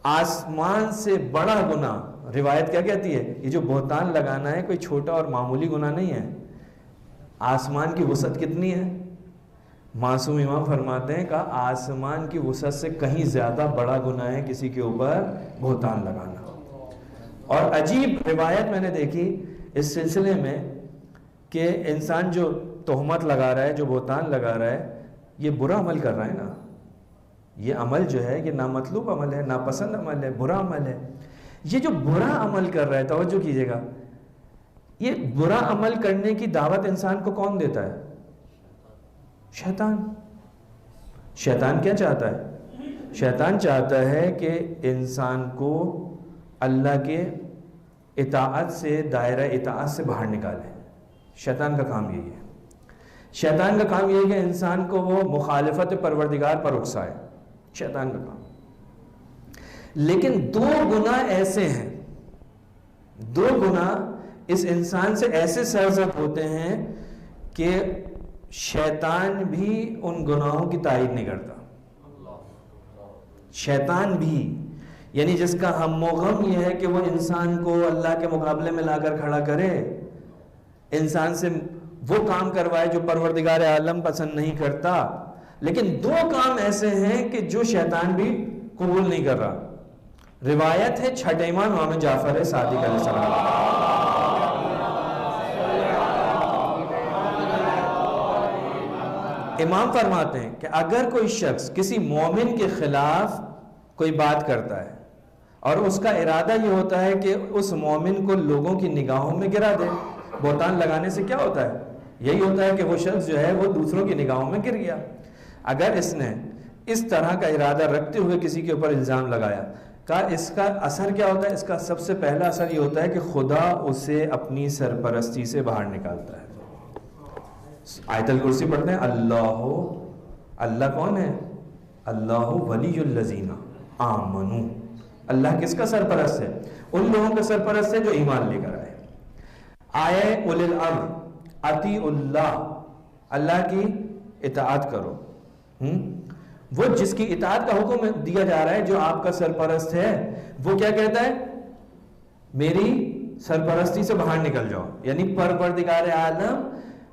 آسمان سے بڑا گناہ، روایت کیا کہتی ہے؟ یہ جو بہتان لگانا ہے کوئی چھوٹا اور معمولی گناہ نہیں ہے. آسمان کی وسعت کتنی ہے؟ معصوم امام فرماتے ہیں کہ آسمان کی وسعت سے کہیں زیادہ بڑا گناہ ہے کسی کے اوپر بہتان لگانا. اور عجیب روایت میں نے دیکھی اس سلسلے میں کہ انسان جو تہمت لگا رہا ہے، جو بہتان لگا رہا ہے، یہ برا عمل کر رہا ہے نا. یہ عمل جو ہے یہ نامطلوب عمل ہے، ناپسند عمل ہے، برا عمل ہے. یہ جو برا عمل کر رہا ہے، توجہ کیجئے گا، یہ برا عمل کرنے کی دعوت انسان کو کون دیتا ہے؟ شیطان. شیطان کیا چاہتا ہے؟ شیطان چاہتا ہے کہ انسان کو اللہ کے اطاعت سے، دائرہ اطاعت سے باہر نکالے. شیطان کا کام یہی ہے. شیطان کا کام یہ ہے کہ انسان کو وہ مخالفت پروردگار پر اکسائے. شیطان کا کام. لیکن دو گناہ ایسے ہیں، دو گناہ اس انسان سے ایسے سرزد ہوتے ہیں کہ شیطان بھی ان گناہوں کی تائید نہیں کرتا. شیطان بھی، یعنی جس کا ہم و غم یہ ہے کہ وہ انسان کو اللہ کے مقابلے میں لا کر کھڑا کرے، انسان سے وہ کام کروائے جو پروردگار عالم پسند نہیں کرتا. لیکن دو کام ایسے ہیں کہ جو شیطان بھی قبول نہیں کر رہا. روایت ہے چھٹے امام امام جعفر صادق علیہ السلام، امام فرماتے ہیں کہ اگر کوئی شخص کسی مومن کے خلاف کوئی بات کرتا ہے اور اس کا ارادہ یہ ہوتا ہے کہ اس مومن کو لوگوں کی نگاہوں میں گرا دے، بہتان لگانے سے کیا ہوتا ہے؟ یہی ہوتا ہے کہ وہ شخص جو ہے وہ دوسروں کی نگاہوں میں گر گیا. اگر اس نے اس طرح کا ارادہ رکھتے ہوئے کسی کے اوپر الزام لگایا، اس کا اثر کیا ہوتا ہے؟ اس کا سب سے پہلا اثر یہ ہوتا ہے کہ خدا اسے اپنی سرپرستی سے باہر نکالتا ہے. آیت الکرسی پڑھتے ہیں، اللہ کون ہے؟ اللہ ولی الذین آمنوا. اللہ کس کا سرپرست ہے؟ ان لوگوں کا سرپرست ہے جو ایمان لے کر آئے. آئے اولی الامر، اطیعوا اللہ کی اطاعت کرو. وہ جس کی اطاعت کا حکم دیا جا رہا ہے، جو آپ کا سرپرست ہے، وہ کیا کہتا ہے؟ میری سرپرستی سے باہر نکل جاؤ. یعنی پروردگار عالم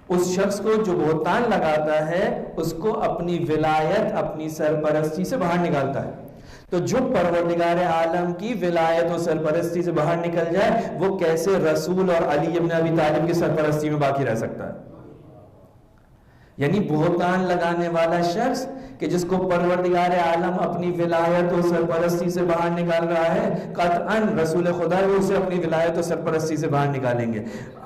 اس شخص کو جو بہتان لگاتا ہے اس کو اپنی ولایت، اپنی سرپرستی سے باہر نکالتا ہے. تو جو پروردگار عالم کی ولایت اور سرپرستی سے باہر نکل جائے، وہ کیسے رسول اور علی ابن ابی طالب کی سرپرستی میں باقی رہ سکتا ہے؟ یعنی بہتان لگانے والا شخص کہ جس کو پروردگار عالم اپنی ولایت و سرپرستی سے باہر نکال رہا ہے، قطعاً رسول خدا بھی اسے اپنی ولایت و سرپرستی سے باہر نکالیں گے،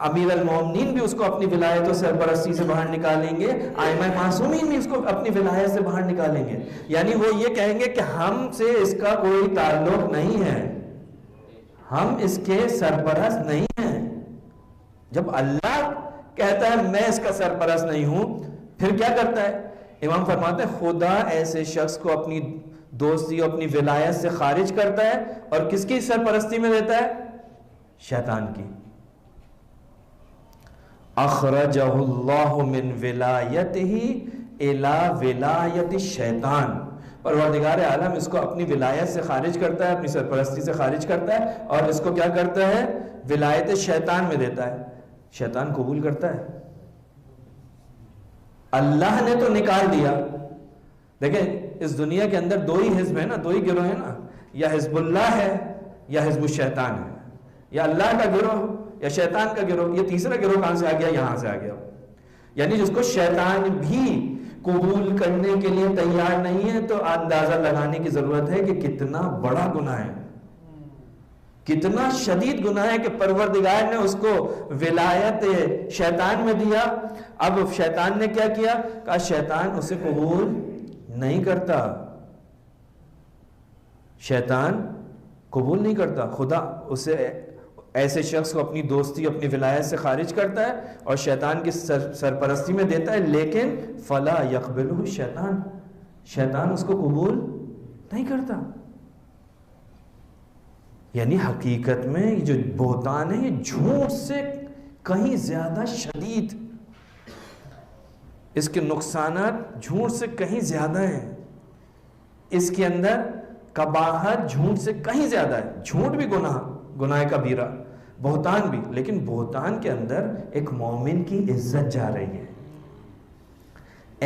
امیر المومنین بھی اس کو اپنی ولایت و سرپرستی سے باہر نکالیں گے، ائمہ معصومین بھی اس کو اپنی ولایت سے باہر نکالیں گے. یعنی وہ یہ کہیں گے کہ ہم سے اس کا کوئی تعلق نہیں ہے، ہم اس کے سرپرست نہیں ہیں. جب اللہ کہتا ہے میں اس کا سرپرست نہیں ہوں، پھر کیا کرتا ہے؟ امام فرماتے ہیں خدا ایسے شخص کو اپنی دوستی اور اپنی ولایت سے خارج کرتا ہے اور کس کی سرپرستی میں دیتا ہے؟ شیطان کی. اخرجہ اللہ من ولایتہ الی ولایت الشیطان. پروردگار عالم اس کو اپنی ولایت سے خارج کرتا ہے، اپنی سرپرستی سے خارج کرتا ہے اور اس کو کیا کرتا ہے؟ ولایت شیطان میں دیتا ہے. شیطان قبول کرتا ہے؟ اللہ نے تو نکال دیا. دیکھیں اس دنیا کے اندر دو ہی حزب ہیں نا، دو ہی گروہ ہیں نا، یا حزب اللہ ہے یا حزب الشیطان ہے. یا اللہ کا گروہ یا شیطان کا گروہ. یہ تیسرا گروہ کہاں سے آ گیا؟ یہاں سے آ گیا. یعنی جس کو شیطان بھی قبول کرنے کے لیے تیار نہیں ہے، تو اندازہ لگانے کی ضرورت ہے کہ کتنا بڑا گناہ ہے، کتنا شدید گناہ ہے کہ پروردگار نے اس کو ولایت شیطان میں دیا. اب شیطان نے کیا کیا؟ کہا شیطان اسے قبول نہیں کرتا، شیطان قبول نہیں کرتا. خدا اسے ایسے شخص کو اپنی دوستی، اپنی ولایت سے خارج کرتا ہے اور شیطان کی سرپرستی میں دیتا ہے، لیکن فلا یقبلہ شیطان، شیطان اس کو قبول نہیں کرتا. یعنی حقیقت میں یہ جو بہتان ہے یہ جھوٹ سے کہیں زیادہ شدید، اس کے نقصانات جھوٹ سے کہیں زیادہ ہیں. اس کے اندر قباحت جھوٹ سے کہیں زیادہ ہے. جھوٹ بھی گناہ کبیرہ، بہتان بھی، لیکن بہتان کے اندر ایک مومن کی عزت جا رہی ہے.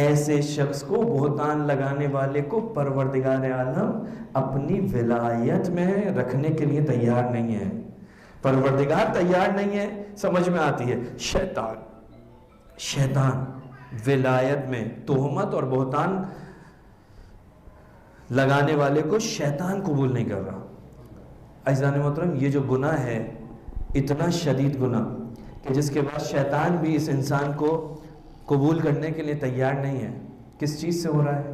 ایسے شخص کو، بہتان لگانے والے کو پروردگار عالم اپنی ولایت میں رکھنے کے لیے تیار نہیں ہے. پروردگار تیار نہیں ہے، سمجھ میں آتی ہے. شیطان ولایت میں تہمت اور بہتان لگانے والے کو شیطان قبول نہیں کر رہا. عزیزان محترم، یہ جو گناہ ہے اتنا شدید گناہ کہ جس کے بعد شیطان بھی اس انسان کو قبول کرنے کے لیے تیار نہیں ہے. کس چیز سے ہو رہا ہے؟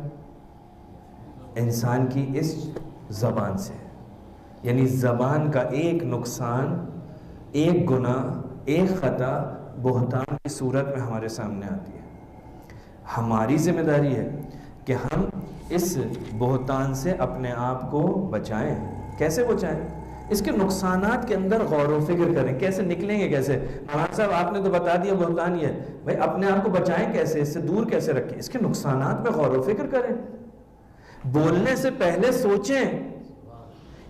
انسان کی اس زبان سے. یعنی زبان کا ایک نقصان، ایک گناہ، ایک خطا بہتان کی صورت میں ہمارے سامنے آتی ہے. ہماری ذمہ داری ہے کہ ہم اس بہتان سے اپنے آپ کو بچائیں. کیسے بچائیں؟ اس کے نقصانات کے اندر غور و فکر کریں. کیسے نکلیں گے؟ کیسے؟ مولانا صاحب آپ نے تو بتا دیا بہتان یہ ہے، بھائی اپنے آپ کو بچائیں کیسے، اس سے دور کیسے رکھیں؟ اس کے نقصانات میں غور و فکر کریں. بولنے سے پہلے سوچیں.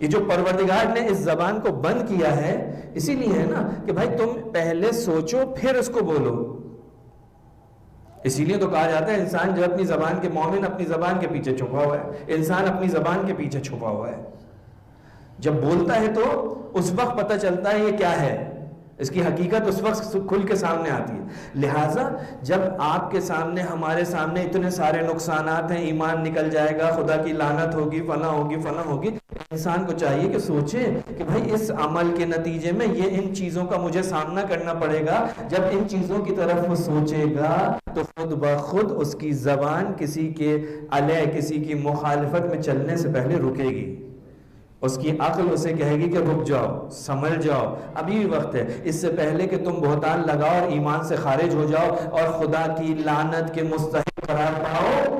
یہ جو پروردگار نے اس زبان کو بند کیا ہے اسی لیے ہے نا کہ بھائی تم پہلے سوچو پھر اس کو بولو. اسی لیے تو کہا جاتا ہے انسان جو اپنی زبان کے، مومن اپنی زبان کے پیچھے چھپا ہوا ہے، انسان اپنی زبان کے پیچھے چھپا ہوا ہے. جب بولتا ہے تو اس وقت پتہ چلتا ہے یہ کیا ہے. اس کی حقیقت اس وقت کھل کے سامنے آتی ہے۔ لہٰذا جب آپ کے سامنے، ہمارے سامنے اتنے سارے نقصانات ہیں، ایمان نکل جائے گا، خدا کی لعنت ہوگی، فلاں ہوگی فلاں ہوگی، انسان کو چاہیے کہ سوچے کہ بھائی اس عمل کے نتیجے میں یہ ان چیزوں کا مجھے سامنا کرنا پڑے گا۔ جب ان چیزوں کی طرف وہ سوچے گا تو خود بخود اس کی زبان کسی کے علیہ، کسی کی مخالفت میں چلنے سے پہلے رکے گی۔ اس کی عقل اسے کہے گی کہ رک جاؤ، سنبھل جاؤ، ابھی بھی وقت ہے، اس سے پہلے کہ تم بہتان لگاؤ اور ایمان سے خارج ہو جاؤ اور خدا کی لعنت کے مستحق قرار پاؤ،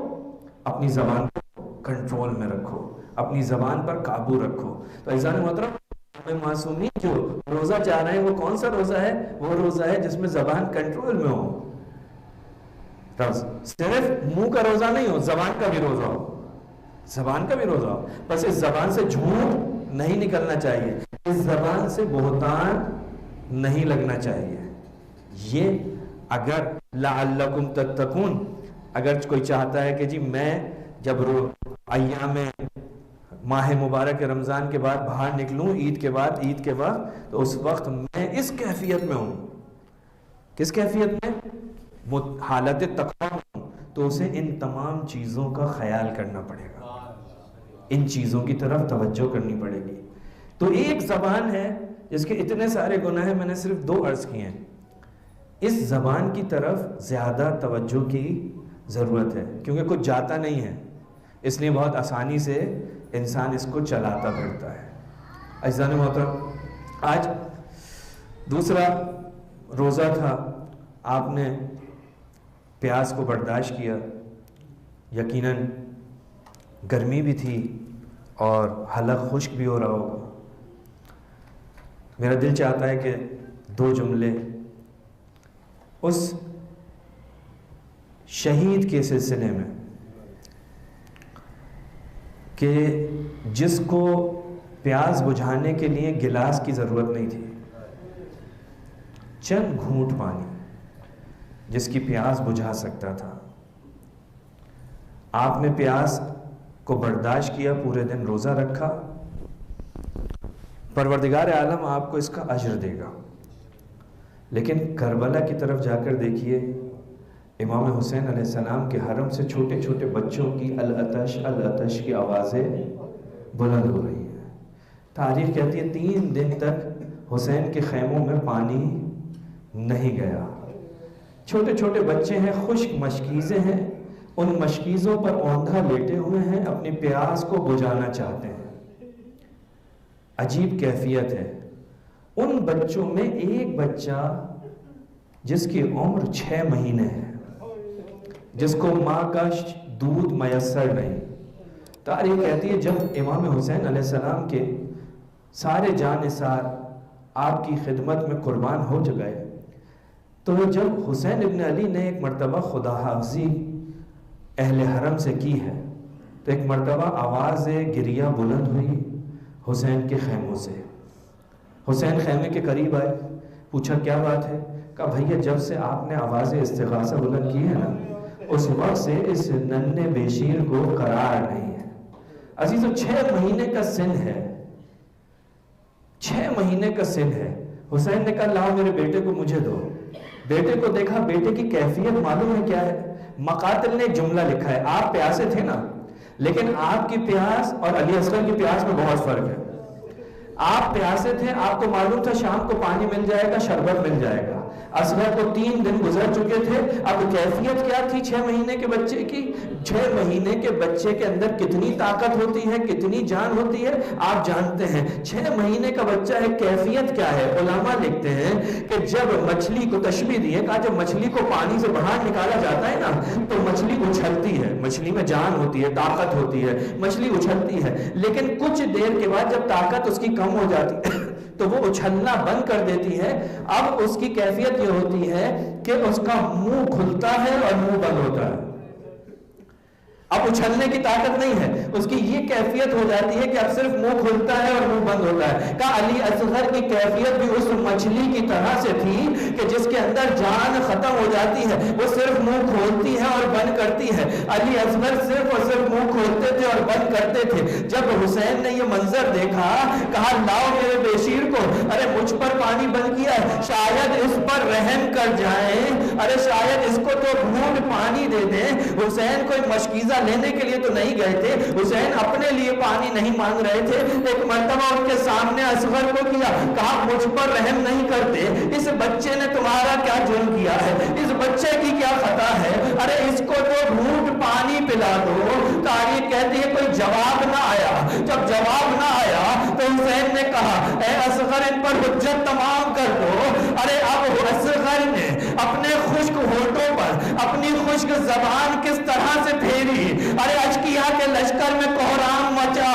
اپنی زبان کو کنٹرول میں رکھو، اپنی زبان پر قابو رکھو۔ تو عزیزان محترم، معصومین جو روزہ چاہ رہے ہیں وہ کون سا روزہ ہے؟ وہ روزہ ہے جس میں زبان کنٹرول میں ہو، صرف منہ کا روزہ نہیں ہو، زبان کا بھی روزہ ہو، زبان کا بھی روزہ ہو۔ بس اس زبان سے جھوٹ نہیں نکلنا چاہیے، اس زبان سے بہتان نہیں لگنا چاہیے۔ یہ اگر لعلکم تتقون، اگر کوئی چاہتا ہے کہ جی میں جب ایام ماہ مبارک رمضان کے بعد باہر نکلوں، عید کے بعد تو اس وقت میں اس کیفیت میں ہوں، کس کیفیت میں؟ حالت تقویٰ ہوں، تو اسے ان تمام چیزوں کا خیال کرنا پڑے گا، ان چیزوں کی طرف توجہ کرنی پڑے گی۔ تو ایک زبان ہے جس کے اتنے سارے گناہ ہیں، میں نے صرف 2 عرض کیے ہیں۔ اس زبان کی طرف زیادہ توجہ کی ضرورت ہے، کیونکہ کچھ جاتا نہیں ہے، اس لیے بہت آسانی سے انسان اس کو چلاتا پھرتا ہے۔ عزیزان محترم، آج دوسرا روزہ تھا، آپ نے پیاس کو برداشت کیا، یقیناً گرمی بھی تھی اور حلق خشک بھی ہو رہا ہوگا۔ میرا دل چاہتا ہے کہ 2 جملے اس شہید کے سلسلے میں کہ جس کو پیاس بجھانے کے لیے گلاس کی ضرورت نہیں تھی، چند گھونٹ پانی جس کی پیاس بجھا سکتا تھا، آپ نے پیاس کو برداشت کیا، پورے دن روزہ رکھا، پروردگار عالم آپ کو اس کا اجر دے گا۔ لیکن کربلا کی طرف جا کر دیکھیے، امام حسین علیہ السلام کے حرم سے چھوٹے چھوٹے بچوں کی العطش العطش کی آوازیں بلند ہو رہی ہیں۔ تاریخ کہتی ہے 3 دن تک حسین کے خیموں میں پانی نہیں گیا۔ چھوٹے چھوٹے بچے ہیں، خشک مشکیزیں ہیں، ان مشکیزوں پر اوندھا لیٹے ہوئے ہیں، اپنی پیاس کو بجھانا چاہتے ہیں۔ عجیب کیفیت ہے۔ ان بچوں میں ایک بچہ جس کی عمر 6 مہینے ہے، جس کو ماں کا دودھ میسر نہیں۔ تاریخ کہتی ہے جب امام حسین علیہ السلام کے سارے جان نثار آپ کی خدمت میں قربان ہو گئے، تو جب حسین ابن علی نے ایک مرتبہ خدا حافظی اہل حرم سے کی ہے، تو ایک مرتبہ آواز گریہ بلند ہوئی حسین کے خیموں سے۔ حسین خیمے کے قریب آئے، پوچھا کیا بات ہے؟ کہا بھیا جب سے آپ نے آواز استغاثہ بلند کی ہے نا، اس وقت سے اس ننھے بیشیر کو قرار نہیں ہے۔ عزیزو 6 مہینے کا سن ہے، 6 مہینے کا سن ہے۔ حسین نے کہا لاؤ میرے بیٹے کو مجھے دو۔ بیٹے کو دیکھا، بیٹے کی کیفیت معلوم ہے کیا ہے؟ مقاتل نے ایک جملہ لکھا ہے، آپ پیاسے تھے نا، لیکن آپ کی پیاس اور علی اصغر کی پیاس میں بہت فرق ہے۔ آپ پیاسے تھے، آپ کو معلوم تھا شام کو پانی مل جائے گا، شربت مل جائے گا۔ اصغر کو 3 دن گزر چکے تھے، اب کیفیت کیا تھی 6 مہینے کے بچے کی؟ 6 مہینے کے بچے کے اندر کتنی طاقت ہوتی ہے، کتنی جان ہوتی ہے، آپ جانتے ہیں۔ 6 مہینے کا بچہ ہے، کیفیت کیا ہے؟ علماء لکھتے ہیں کہ جب مچھلی کو تشبیہ دی ہے، کہا جب مچھلی کو پانی سے باہر نکالا جاتا ہے نا، تو مچھلی اچھلتی ہے، مچھلی میں جان ہوتی ہے، طاقت ہوتی ہے، مچھلی اچھلتی ہے، لیکن کچھ دیر کے بعد جب طاقت اس کی کم ہو جاتی ہے تو وہ اچھلنا بند کر دیتی ہے۔ اب اس کی کیفیت یہ ہوتی ہے کہ اس کا منہ کھلتا ہے اور منہ بند ہوتا ہے۔ اب اچھلنے کی طاقت نہیں ہے، اس کی یہ کیفیت ہو جاتی ہے کہ اب صرف منہ کھلتا ہے اور منہ بند ہوتا ہے۔ کہا علی اصغر کی کیفیت بھی اس مچھلی کی طرح سے تھی کہ جس کے اندر جان ختم ہو جاتی ہے، وہ صرف منہ کھولتی ہے اور بند کرتی ہے۔ علی اصغر صرف اور صرف منہ کھولتے تھے اور بند کرتے تھے۔ جب حسین نے یہ منظر دیکھا، کہا لاؤ میرے بیشیر کو، ارے مجھ پر پانی بند کیا ہے، شاید اس پر رحم کر جائیں، ارے شاید اس کو تو گھونٹ پانی دے دیں۔ حسین کوئی مشکیزہ لینے کے لیے تو نہیں گئے تھے، حسین اپنے لیے پانی نہیں مانگ رہے تھے۔ ایک مرتبہ ان کے سامنے اصغر کو کیا، کہا مجھ پر رحم نہیں کرتے، اس بچے نے تمہارا کیا جرم کیا ہے، اس بچے کی کیا خطا ہے، ارے اس کو تو گھونٹ پانی پلا دو۔ تاریخ کہتی ہے کوئی جواب نہ آیا۔ جب جواب نہ آیا تو حسین نے کہا اے اصغر ان پر حجت تمام کر دو۔ ارے اب اصغر نے اپنے خشک ہونٹوں پر اپنی خشک زبان کس طرح سے پھیری، ارے اشکیا کے لشکر میں کوہرام مچا۔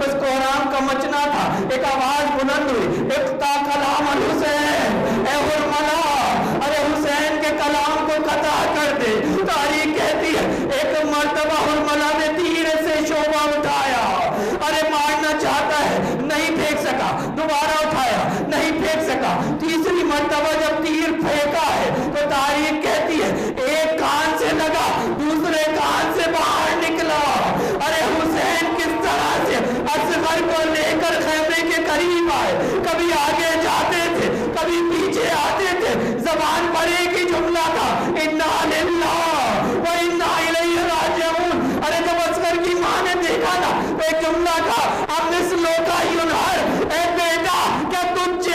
اس کوہرام کا مچنا تھا، ایک آواز بلند ہوئی، اقطع کلام الحسین، اے حرملا ارے حسین کے کلام کو قطع کر دے۔ تاریخ کہتی ہے ایک مرتبہ حرملا نے تیر سے شعبہ اٹھایا، ارے مارنا چاہتا ہے نہیں پھینک سکا، دوبارہ اٹھایا نہیں پھینک سکا، تیسری مرتبہ جب تیر پھینکا ہے تو تاریخ کہتی ہے ایک کان سے لگا دوسرے کان سے باہر نکلا۔ ارے حسین کس طرح سے اصغر کو لے کر خیمے کے قریب آئے، کبھی آگے جاتے تھے کبھی پیچھے آتے تھے، زبان پر ایک ہی جملہ تھا انا للہ و انا الیہ راجعون۔ ارے جب اصغر کی ماں نے دیکھا نا تو ایک جملہ تھا اب مثلو کا ینہر، اے بیٹا کیا تجھ